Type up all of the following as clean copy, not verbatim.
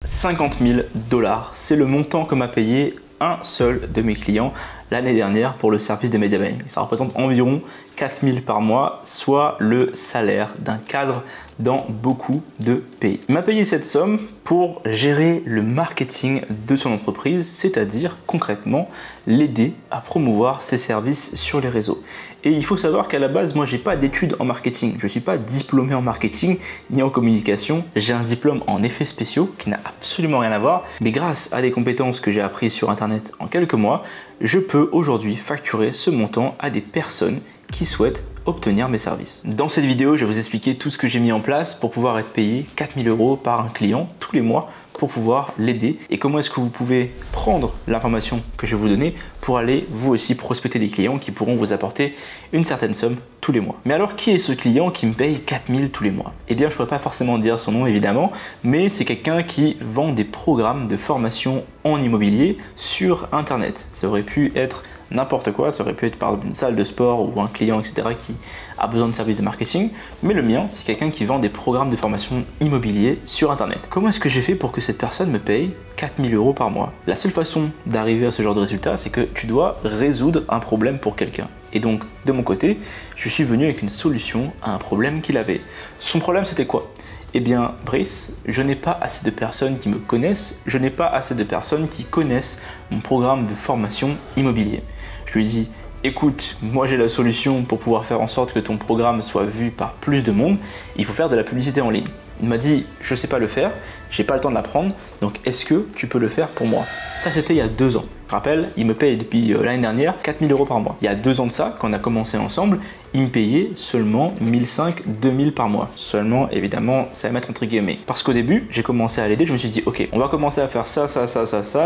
50 000 $, c'est le montant que m'a payé un seul de mes clients l'année dernière pour le service de media buying. Ça représente environ 4 000 par mois, soit le salaire d'un cadre dans beaucoup de pays. Il m'a payé cette somme pour gérer le marketing de son entreprise, c'est-à-dire concrètement l'aider à promouvoir ses services sur les réseaux. Et il faut savoir qu'à la base, moi, j'ai pas d'études en marketing. Je suis pas diplômé en marketing ni en communication. J'ai un diplôme en effets spéciaux qui n'a absolument rien à voir. Mais grâce à des compétences que j'ai apprises sur Internet en quelques mois, je peux aujourd'hui facturer ce montant à des personnes qui souhaitent obtenir mes services. Dans cette vidéo, je vais vous expliquer tout ce que j'ai mis en place pour pouvoir être payé 4 000 € par un client tous les mois pour pouvoir l'aider et comment est-ce que vous pouvez prendre l'information que je vais vous donner pour aller vous aussi prospecter des clients qui pourront vous apporter une certaine somme tous les mois. Mais alors qui est ce client qui me paye 4 000 tous les mois? Eh bien je ne pourrais pas forcément dire son nom évidemment, mais c'est quelqu'un qui vend des programmes de formation en immobilier sur Internet. Ça aurait pu être n'importe quoi, ça aurait pu être par exemple une salle de sport ou un client, etc. qui a besoin de services de marketing, mais le mien, c'est quelqu'un qui vend des programmes de formation immobilier sur Internet. Comment est-ce que j'ai fait pour que cette personne me paye 4 000 € par mois? La seule façon d'arriver à ce genre de résultat, c'est que tu dois résoudre un problème pour quelqu'un. Et donc, de mon côté, je suis venu avec une solution à un problème qu'il avait. Son problème, c'était quoi? Eh bien, Brice, je n'ai pas assez de personnes qui me connaissent, je n'ai pas assez de personnes qui connaissent mon programme de formation immobilier. Je lui ai dit, écoute, moi j'ai la solution pour pouvoir faire en sorte que ton programme soit vu par plus de monde, il faut faire de la publicité en ligne. Il m'a dit, je ne sais pas le faire, j'ai pas le temps de l'apprendre, donc est-ce que tu peux le faire pour moi? Ça c'était il y a 2 ans. Je rappelle, il me paye depuis l'année dernière 4 000 € par mois. Il y a 2 ans de ça, quand on a commencé ensemble, il me payait seulement 1 500 – 2 000 par mois. Seulement, évidemment, ça va mettre entre guillemets. Parce qu'au début, j'ai commencé à l'aider, je me suis dit, ok, on va commencer à faire ça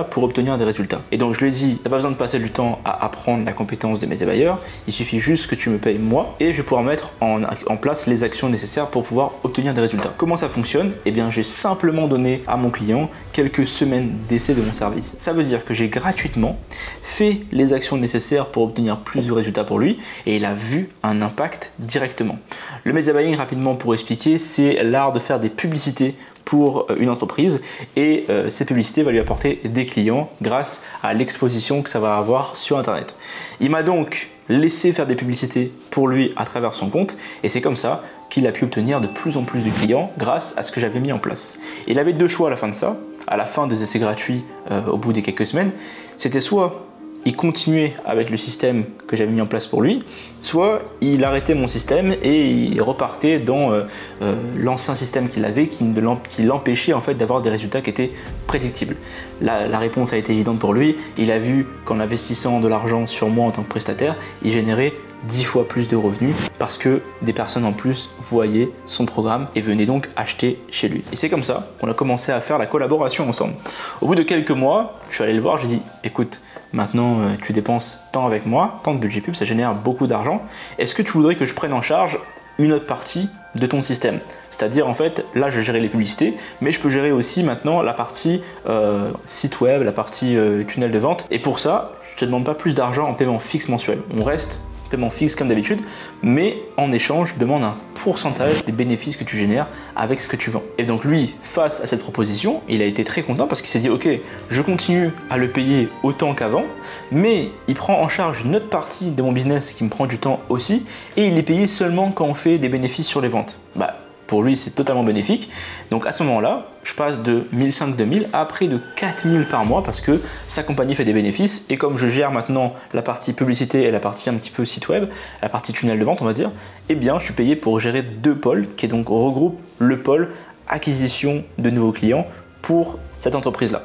pour obtenir des résultats. Et donc je lui ai dit, t'as pas besoin de passer du temps à apprendre la compétence de média buyer, il suffit juste que tu me payes moi et je vais pouvoir mettre en place les actions nécessaires pour pouvoir obtenir des résultats. Comment ça fonctionne? Eh bien, j'ai simplement donné à mon client quelques semaines d'essai de mon service. Ça veut dire que j'ai gratuitement fait les actions nécessaires pour obtenir plus de résultats pour lui et il a vu un impact directement. Le media buying, rapidement pour expliquer, c'est l'art de faire des publicités pour une entreprise et ces publicités vont lui apporter des clients grâce à l'exposition que ça va avoir sur Internet. Il m'a donc laissé faire des publicités pour lui à travers son compte et c'est comme ça qu'il a pu obtenir de plus en plus de clients grâce à ce que j'avais mis en place. Il avait 2 choix à la fin de ça, à la fin des essais gratuits au bout des quelques semaines. C'était soit il continuait avec le système que j'avais mis en place pour lui, soit il arrêtait mon système et il repartait dans l'ancien système qu'il avait qui l'empêchait en fait d'avoir des résultats qui étaient prédictibles. La réponse a été évidente pour lui. Il a vu qu'en investissant de l'argent sur moi en tant que prestataire, il générait 10 fois plus de revenus parce que des personnes en plus voyaient son programme et venaient donc acheter chez lui. Et c'est comme ça qu'on a commencé à faire la collaboration ensemble. Au bout de quelques mois, je suis allé le voir, j'ai dit écoute, maintenant tu dépenses tant avec moi, tant de budget pub, ça génère beaucoup d'argent. Est-ce que tu voudrais que je prenne en charge une autre partie de ton système? C'est-à-dire en fait, là je gérais les publicités, mais je peux gérer aussi maintenant la partie site web, la partie tunnel de vente. Et pour ça, je ne te demande pas plus d'argent en paiement fixe mensuel. On reste paiement fixe comme d'habitude, mais en échange, je demande un pourcentage des bénéfices que tu génères avec ce que tu vends. Et donc lui, face à cette proposition, il a été très content parce qu'il s'est dit ok, je continue à le payer autant qu'avant, mais il prend en charge une autre partie de mon business qui me prend du temps aussi, et il est payé seulement quand on fait des bénéfices sur les ventes. Bah, pour lui, c'est totalement bénéfique. Donc à ce moment-là, je passe de 1 500 – 2 000 à près de 4 000 par mois parce que sa compagnie fait des bénéfices. Et comme je gère maintenant la partie publicité et la partie un petit peu site web, la partie tunnel de vente, on va dire, eh bien, je suis payé pour gérer 2 pôles qui donc regroupe le pôle acquisition de nouveaux clients pour cette entreprise-là.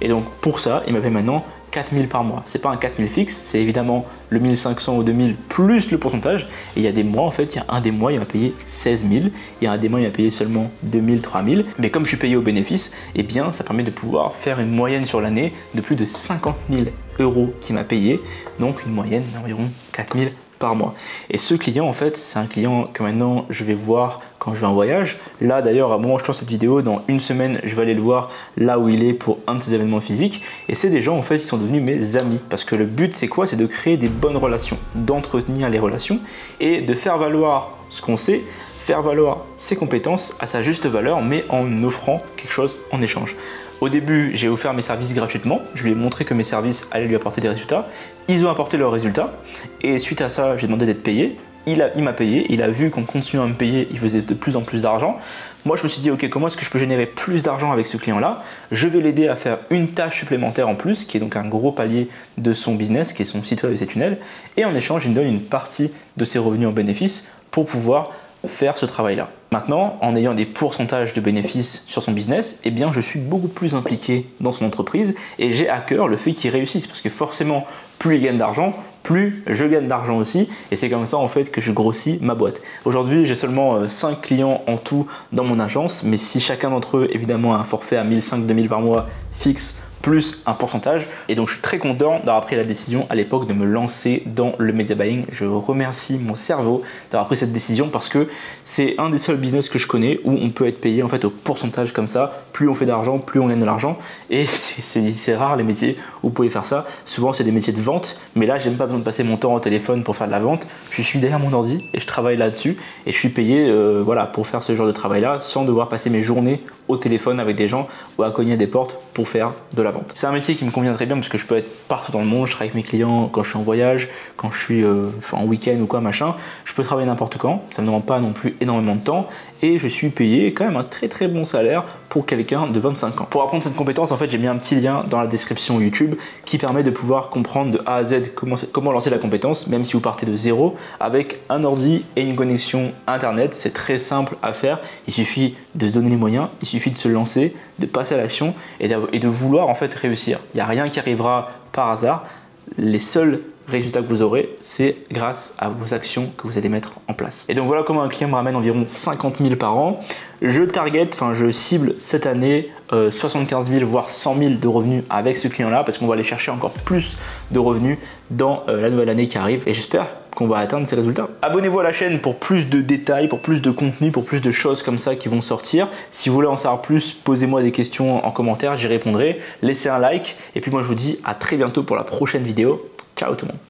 Et donc pour ça, il m'appelle maintenant 4 000 par mois. C'est pas un 4 000 fixe, c'est évidemment le 1 500 ou 2 000 plus le pourcentage. Et il y a des mois, en fait, il y a un des mois, il m'a payé 16 000. Il y a un des mois, il m'a payé seulement 2 000, 3 000. Mais comme je suis payé au bénéfice, eh bien, ça permet de pouvoir faire une moyenne sur l'année de plus de 50 000 € qu'il m'a payé. Donc une moyenne d'environ 4 000 par mois. Et ce client, en fait, c'est un client que maintenant je vais voir quand je vais en voyage. Là d'ailleurs, à un moment où je tourne cette vidéo, dans une semaine, je vais aller le voir là où il est pour un de ses événements physiques. Et c'est des gens en fait qui sont devenus mes amis. Parce que le but c'est quoi? C'est de créer des bonnes relations, d'entretenir les relations et de faire valoir ce qu'on sait faire valoir ses compétences à sa juste valeur, mais en offrant quelque chose en échange. Au début, j'ai offert mes services gratuitement, je lui ai montré que mes services allaient lui apporter des résultats, ils ont apporté leurs résultats, et suite à ça, j'ai demandé d'être payé. Il m'a payé, il a vu qu'en continuant à me payer, il faisait de plus en plus d'argent. Moi, je me suis dit, ok, comment est-ce que je peux générer plus d'argent avec ce client-là? Je vais l'aider à faire une tâche supplémentaire en plus, qui est donc un gros palier de son business, qui est son site web et ses tunnels. Et en échange, il me donne une partie de ses revenus en bénéfice pour pouvoir faire ce travail-là. Maintenant, en ayant des pourcentages de bénéfices sur son business, eh bien, je suis beaucoup plus impliqué dans son entreprise et j'ai à cœur le fait qu'il réussisse parce que forcément, plus il gagne d'argent, plus je gagne d'argent aussi et c'est comme ça en fait que je grossis ma boîte. Aujourd'hui, j'ai seulement 5 clients en tout dans mon agence, mais si chacun d'entre eux, évidemment, a un forfait à 1500-2000 par mois fixe, plus un pourcentage. Et donc je suis très content d'avoir pris la décision à l'époque de me lancer dans le media buying. Je remercie mon cerveau d'avoir pris cette décision parce que c'est un des seuls business que je connais où on peut être payé en fait au pourcentage comme ça. Plus on fait d'argent, plus on gagne de l'argent. Et c'est rare les métiers où vous pouvez faire ça. Souvent c'est des métiers de vente, mais là j'ai même pas besoin de passer mon temps au téléphone pour faire de la vente. Je suis derrière mon ordi et je travaille là-dessus et je suis payé voilà, pour faire ce genre de travail là sans devoir passer mes journées au téléphone avec des gens ou à cogner à des portes pour faire de la vente. C'est un métier qui me convient très bien parce que je peux être partout dans le monde, je travaille avec mes clients quand je suis en voyage, quand je suis en week-end ou quoi machin, je peux travailler n'importe quand, ça ne me demande pas non plus énormément de temps et je suis payé quand même un très bon salaire pour quelqu'un de 25 ans. Pour apprendre cette compétence, en fait, j'ai mis un petit lien dans la description YouTube qui permet de pouvoir comprendre de A à Z comment lancer la compétence, même si vous partez de zéro, avec un ordi et une connexion internet. C'est très simple à faire, il suffit de se donner les moyens, il suffit de se lancer, de passer à l'action et de vouloir en fait réussir. Il n'y a rien qui arrivera par hasard, les seuls résultats que vous aurez, c'est grâce à vos actions que vous allez mettre en place. Et donc voilà comment un client me ramène environ 50 000 par an. Je cible cette année 75 000 voire 100 000 de revenus avec ce client-là parce qu'on va aller chercher encore plus de revenus dans la nouvelle année qui arrive et j'espère qu'on va atteindre ces résultats. Abonnez-vous à la chaîne pour plus de détails, pour plus de contenu, pour plus de choses comme ça qui vont sortir. Si vous voulez en savoir plus, posez-moi des questions en commentaire, j'y répondrai. Laissez un like et puis moi je vous dis à très bientôt pour la prochaine vidéo. Ciao tout le monde.